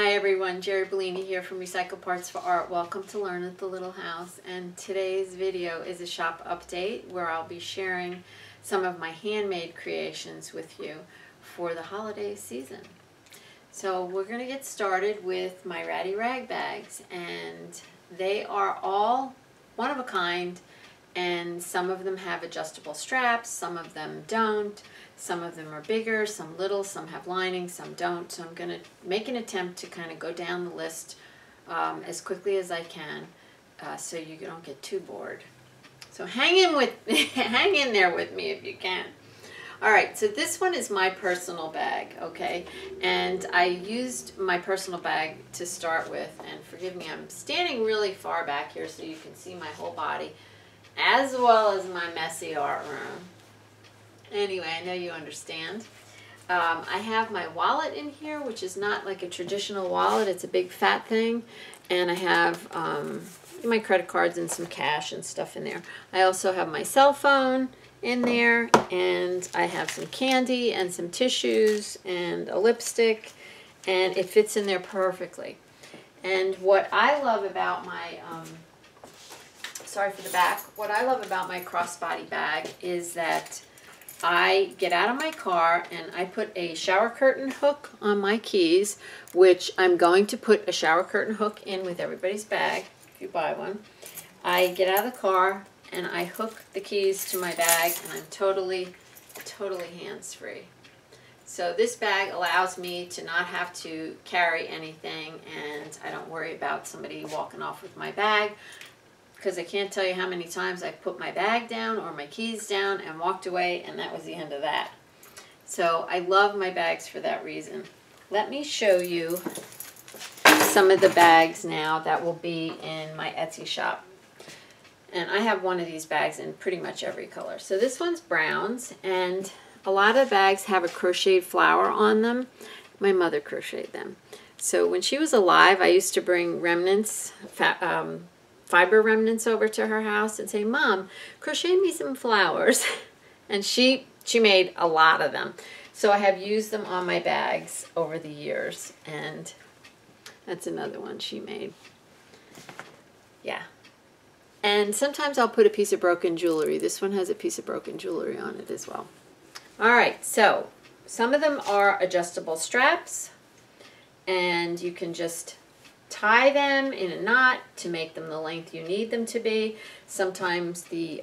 Hi everyone, Jeri Bellini here from Recycle Parts for Art. Welcome to Learn at the Little House, and today's video is a shop update where I'll be sharing some of my handmade creations with you for the holiday season. So we're going to get started with my Rattie rag bags, and they are all one of a kind, and some of them have adjustable straps, some of them don't. Some of them are bigger, some little, some have lining, some don't. So I'm going to make an attempt to kind of go down the list as quickly as I can so you don't get too bored. So hang in there with me if you can. All right, so this one is my personal bag, okay? And I used my personal bag to start with, and forgive me, I'm standing really far back here so you can see my whole body, as well as my messy art room. Anyway, I know you understand. I have my wallet in here, which is not like a traditional wallet. It's a big fat thing. And I have my credit cards and some cash and stuff in there. I also have my cell phone in there. And I have some candy and some tissues and a lipstick. And it fits in there perfectly. And what I love about my... sorry for the back. What I love about my crossbody bag is that I get out of my car and I put a shower curtain hook on my keys, which I'm going to put a shower curtain hook in with everybody's bag if you buy one. I get out of the car and I hook the keys to my bag, and I'm totally hands-free. So this bag allows me to not have to carry anything, and I don't worry about somebody walking off with my bag, because I can't tell you how many times I've put my bag down or my keys down and walked away, and that was the end of that. So I love my bags for that reason. Let me show you some of the bags now that will be in my Etsy shop. And I have one of these bags in pretty much every color. So this one's browns, and a lot of bags have a crocheted flower on them. My mother crocheted them. So when she was alive, I used to bring remnants, fiber remnants over to her house and say, "Mom, crochet me some flowers." And she made a lot of them. So I have used them on my bags over the years, and that's another one she made. Yeah. And sometimes I'll put a piece of broken jewelry. This one has a piece of broken jewelry on it as well. All right, so some of them are adjustable straps, and you can just tie them in a knot to make them the length you need them to be. Sometimes the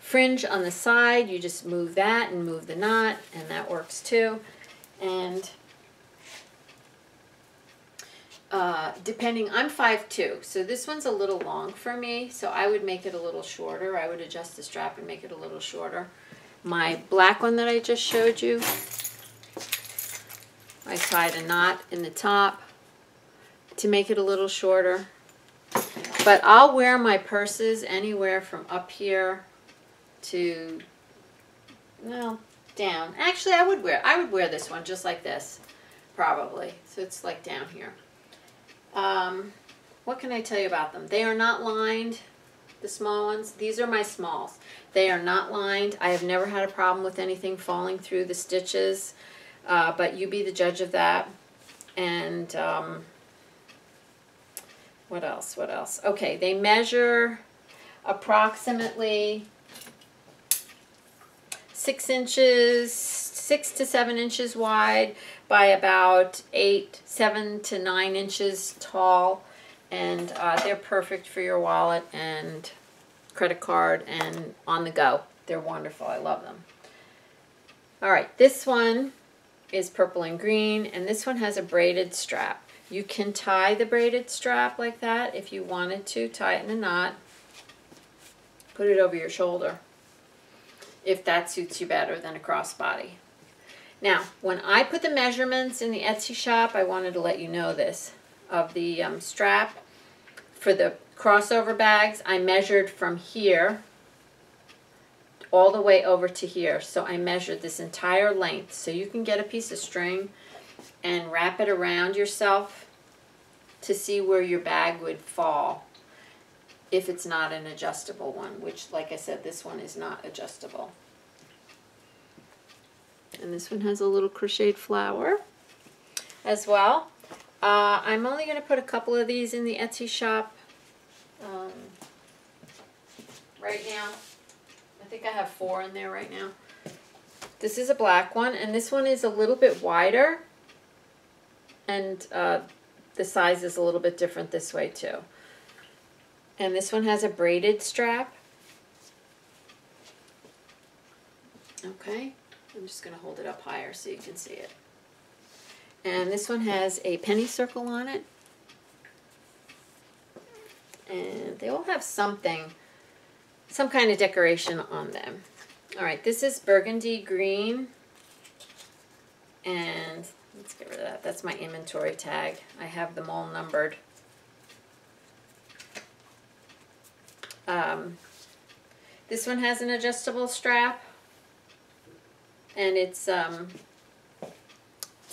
fringe on the side, you just move that and move the knot, and that works too. And depending, I'm 5'2", so this one's a little long for me, so I would make it a little shorter. I would adjust the strap and make it a little shorter. My black one that I just showed you, I tied a knot in the top to make it a little shorter. But I'll wear my purses anywhere from up here to, well, down. Actually, I would wear this one just like this, probably. So it's like down here. What can I tell you about them? They are not lined, the small ones. These are my smalls. They are not lined. I have never had a problem with anything falling through the stitches, but you be the judge of that. And what else? What else? Okay, they measure approximately 6 to 7 inches wide by about 7 to 9 inches tall, and they're perfect for your wallet and credit card and on the go. They're wonderful. I love them. All right, this one is purple and green, and this one has a braided strap. You can tie the braided strap like that if you wanted to. Tie it in a knot. Put it over your shoulder if that suits you better than a crossbody. Now, when I put the measurements in the Etsy shop, I wanted to let you know this. Of the strap for the crossover bags, I measured from here all the way over to here. So I measured this entire length. So you can get a piece of string and wrap it around yourself to see where your bag would fall if it's not an adjustable one, which, like I said, this one is not adjustable. And this one has a little crocheted flower as well. I'm only going to put a couple of these in the Etsy shop right now. I think I have 4 in there right now. This is a black one, and this one is a little bit wider, and the size is a little bit different this way too. And this one has a braided strap. Okay, I'm just going to hold it up higher so you can see it. And this one has a penny circle on it. And they all have something, some kind of decoration on them. All right, this is burgundy green. And let's get rid of that. That's my inventory tag. I have them all numbered. This one has an adjustable strap. And it's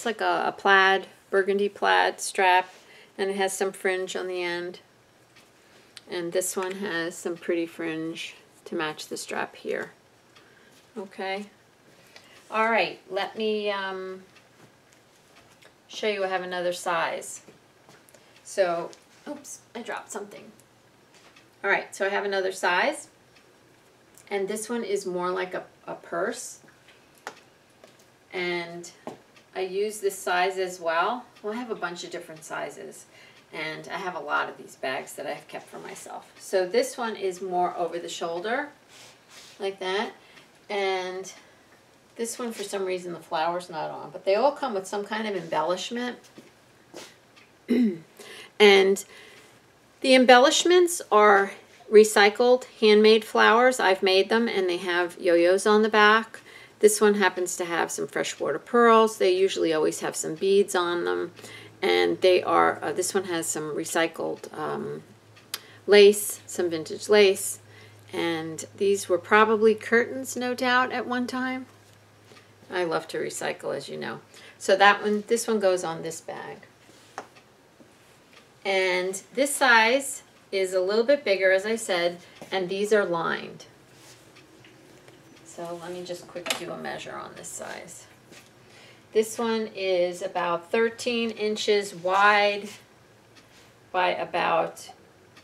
like a plaid, burgundy plaid strap, and it has some fringe on the end. And this one has some pretty fringe to match the strap here. Okay. All right, let me show you I have another size. So, oops, I dropped something. All right, so I have another size. And this one is more like a purse. And I use this size as well. Well, I have a bunch of different sizes, and I have a lot of these bags that I've kept for myself. So this one is more over the shoulder, like that. And this one, for some reason, the flower's not on, but they all come with some kind of embellishment. And the embellishments are recycled, handmade flowers. I've made them, and they have yo-yos on the back. This one happens to have some freshwater pearls. They usually always have some beads on them. And they are, this one has some recycled lace, some vintage lace. And these were probably curtains, no doubt, at one time. I love to recycle, as you know. So that one, this one goes on this bag. And this size is a little bit bigger, as I said, and these are lined. So let me just quick do a measure on this size. This one is about 13 inches wide by about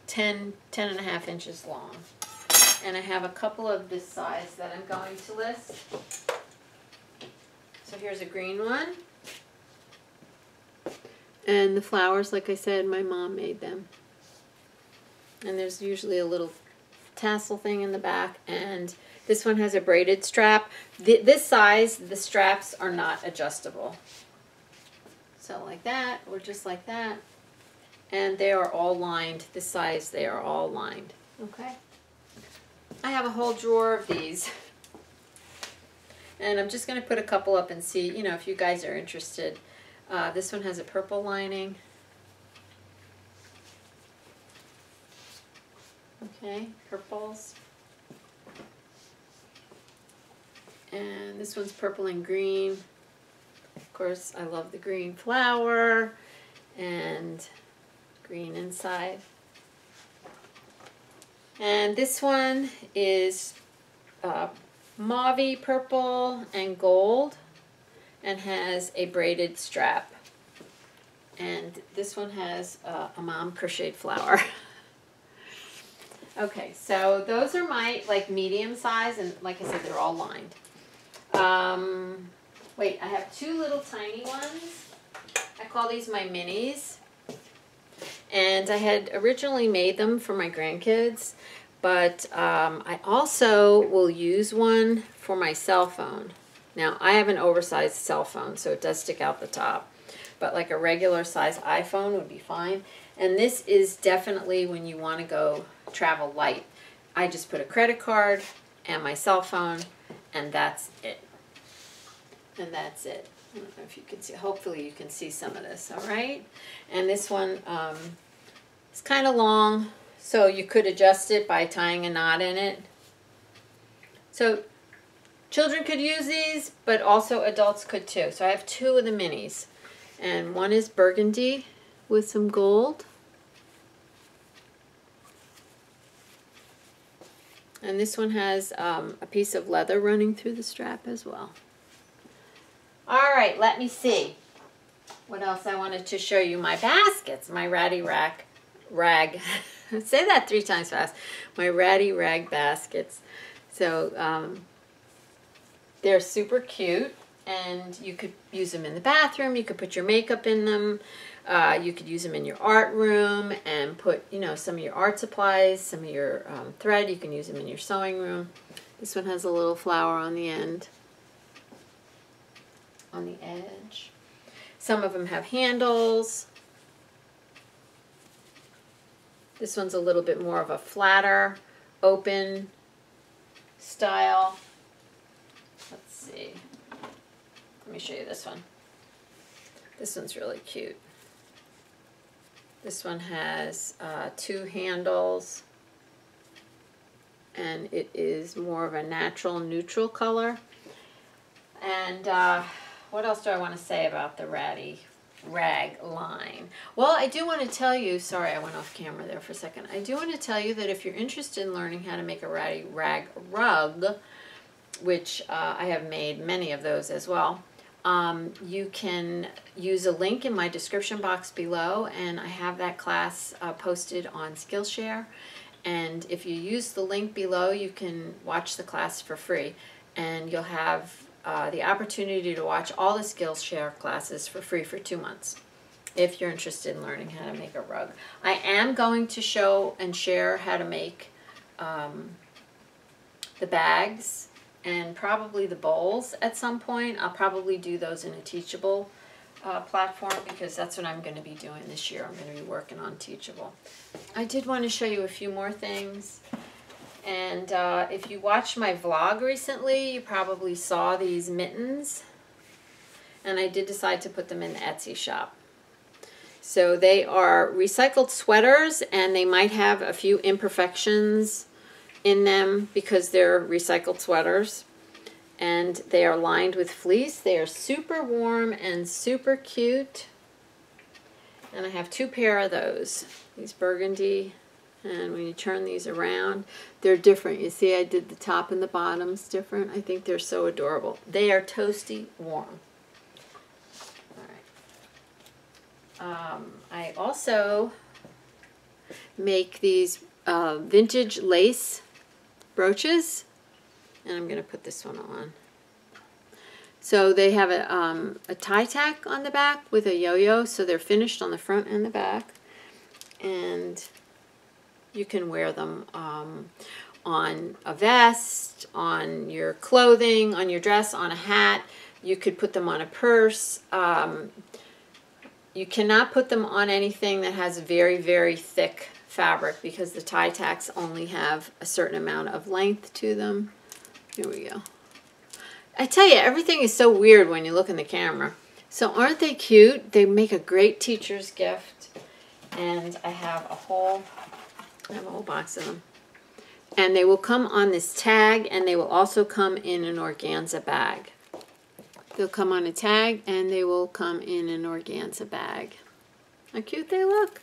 10 and a half inches long. And I have a couple of this size that I'm going to list. So here's a green one. And the flowers, like I said, my mom made them. And there's usually a little tassel thing in the back, and this one has a braided strap. This size, the straps are not adjustable. So like that, or just like that. And they are all lined. This size, they are all lined. Okay. I have a whole drawer of these. And I'm just going to put a couple up and see, you know, if you guys are interested. This one has a purple lining. Okay, purples. And this one's purple and green. Of course, I love the green flower and green inside. And this one is mauve, purple, and gold, and has a braided strap. And this one has a mom crocheted flower. Okay, so those are my like medium size, and like I said, they're all lined. Wait, I have 2 little tiny ones. I call these my minis. And I had originally made them for my grandkids, but I also will use one for my cell phone. Now, I have an oversized cell phone, so it does stick out the top. But like a regular size iPhone would be fine. And this is definitely when you want to go travel light. I just put a credit card and my cell phone, and that's it. And that's it. I don't know if you can see. Hopefully you can see some of this, all right? And this one is kind of long, so you could adjust it by tying a knot in it. So children could use these, but also adults could too. So I have 2 of the minis. And one is burgundy with some gold. And this one has a piece of leather running through the strap as well. All right, let me see. What else I wanted to show you? My baskets, my Rattie rag. Say that 3 times fast. My Rattie rag baskets. So they're super cute, and you could use them in the bathroom. You could put your makeup in them. You could use them in your art room and put, you know, some of your art supplies, some of your thread. You can use them in your sewing room. This one has a little flower on the end, on the edge. Some of them have handles. This one's a little bit more of a flatter, open style. Let's see. Let me show you this one. This one's really cute. This one has 2 handles, and it is more of a natural neutral color. And what else do I want to say about the Rattie rag line? Well, I do want to tell you, sorry I went off camera there for a second. I do want to tell you that if you're interested in learning how to make a Rattie rag rug, which I have made many of those as well, you can use a link in my description box below, and I have that class posted on Skillshare. And if you use the link below, you can watch the class for free, and you'll have the opportunity to watch all the Skillshare classes for free for 2 months if you're interested in learning how to make a rug. I am going to show and share how to make the bags and probably the bowls at some point. I'll probably do those in a Teachable platform, because that's what I'm going to be doing this year. I'm going to be working on Teachable. I did want to show you a few more things. And if you watched my vlog recently, you probably saw these mittens. And I did decide to put them in the Etsy shop. So they are recycled sweaters, and they might have a few imperfections in them because they're recycled sweaters. And they are lined with fleece. They are super warm and super cute. And I have 2 pair of those. These burgundy. And when you turn these around, they're different. You see I did the top and the bottoms different. I think they're so adorable. They are toasty warm. All right. I also make these vintage lace brooches. And I'm going to put this one on. So they have a tie tack on the back with a yo-yo. So they're finished on the front and the back. And you can wear them on a vest, on your clothing, on your dress, on a hat. You could put them on a purse. You cannot put them on anything that has very, very thick fabric, because the tie tacks only have a certain amount of length to them. Here we go. I tell you, everything is so weird when you look in the camera. So aren't they cute? They make a great teacher's gift. And I have a whole box of them. And they will come on this tag, and they will also come in an organza bag. They'll come on a tag, and they will come in an organza bag. How cute they look.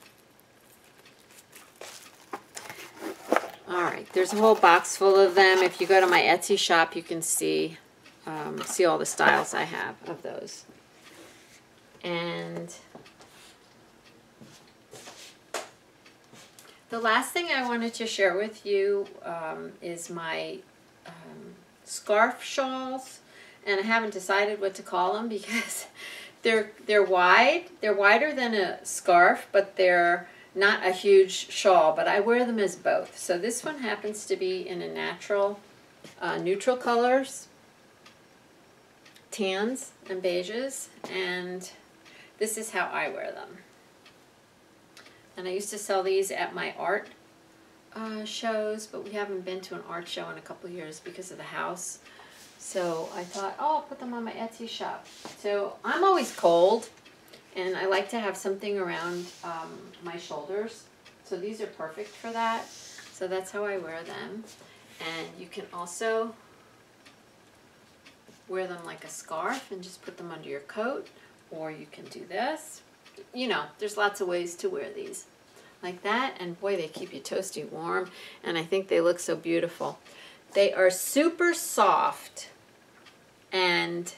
Alright, there's a whole box full of them. If you go to my Etsy shop, you can see all the styles I have of those. And the last thing I wanted to share with you is my scarf shawls. And I haven't decided what to call them, because they're wide. They're wider than a scarf, but they're not a huge shawl, but I wear them as both. So this one happens to be in a natural, neutral colors, tans and beiges, and this is how I wear them. And I used to sell these at my art shows, but we haven't been to an art show in a couple of years because of the house. So I thought, oh, I'll put them on my Etsy shop. So I'm always cold, and I like to have something around my shoulders. So these are perfect for that. So that's how I wear them. And you can also wear them like a scarf and just put them under your coat. Or you can do this. You know, there's lots of ways to wear these. Like that. And boy, they keep you toasty warm. And I think they look so beautiful. They are super soft. And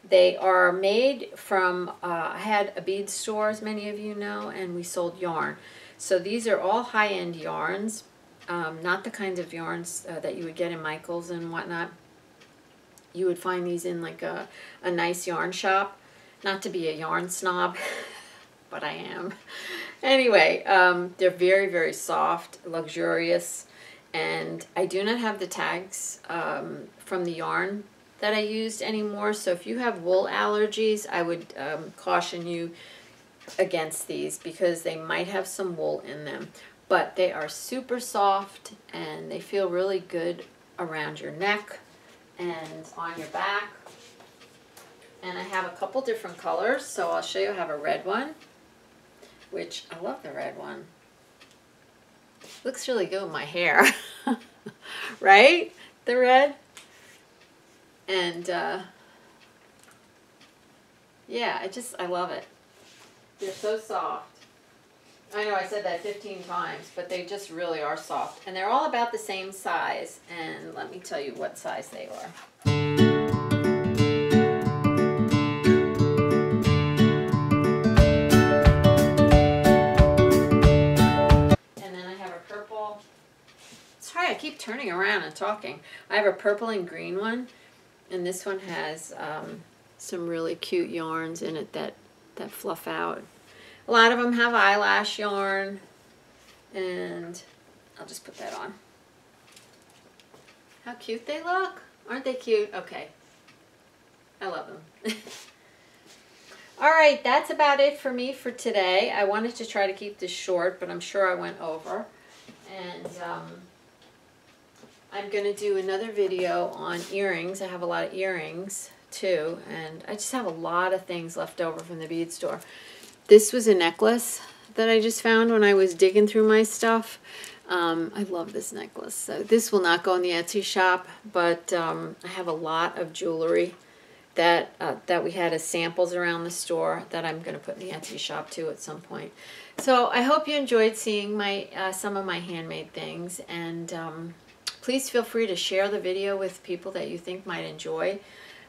They are made from, I had a bead store, as many of you know, and we sold yarn. So these are all high-end yarns, not the kinds of yarns that you would get in Michael's and whatnot. You would find these in like a nice yarn shop. Not to be a yarn snob, but I am. Anyway, they're very, very soft, luxurious, and I do not have the tags from the yarn that I used anymore. So if you have wool allergies, I would caution you against these because they might have some wool in them. But they are super soft and they feel really good around your neck and on your back. And I have a couple different colors, so I'll show you. I have a red one, which I love the red one. Looks really good with my hair, right? The red. And yeah, I love it. They're so soft. I know I said that 15 times, but they just really are soft. And they're all about the same size. And let me tell you what size they are. And then I have a purple. Sorry, I keep turning around and talking. I have a purple and green one. And this one has some really cute yarns in it that fluff out. A lot of them have eyelash yarn, and I'll just put that on. How cute they look. Aren't they cute? Okay. I love them. All right, that's about it for me for today. I wanted to try to keep this short, but I'm sure I went over. And I'm going to do another video on earrings. I have a lot of earrings too, and I just have a lot of things left over from the bead store. This was a necklace that I just found when I was digging through my stuff. I love this necklace. So this will not go in the Etsy shop, but I have a lot of jewelry that we had as samples around the store that I'm going to put in the Etsy shop too at some point. So I hope you enjoyed seeing my some of my handmade things, and please feel free to share the video with people that you think might enjoy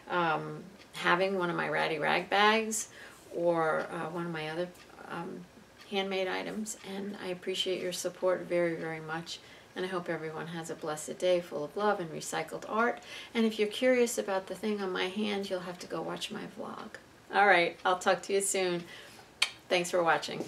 having one of my Rattie rag bags or one of my other handmade items. And I appreciate your support very, very much. And I hope everyone has a blessed day full of love and recycled art. And if you're curious about the thing on my hand, you'll have to go watch my vlog. All right, I'll talk to you soon. Thanks for watching.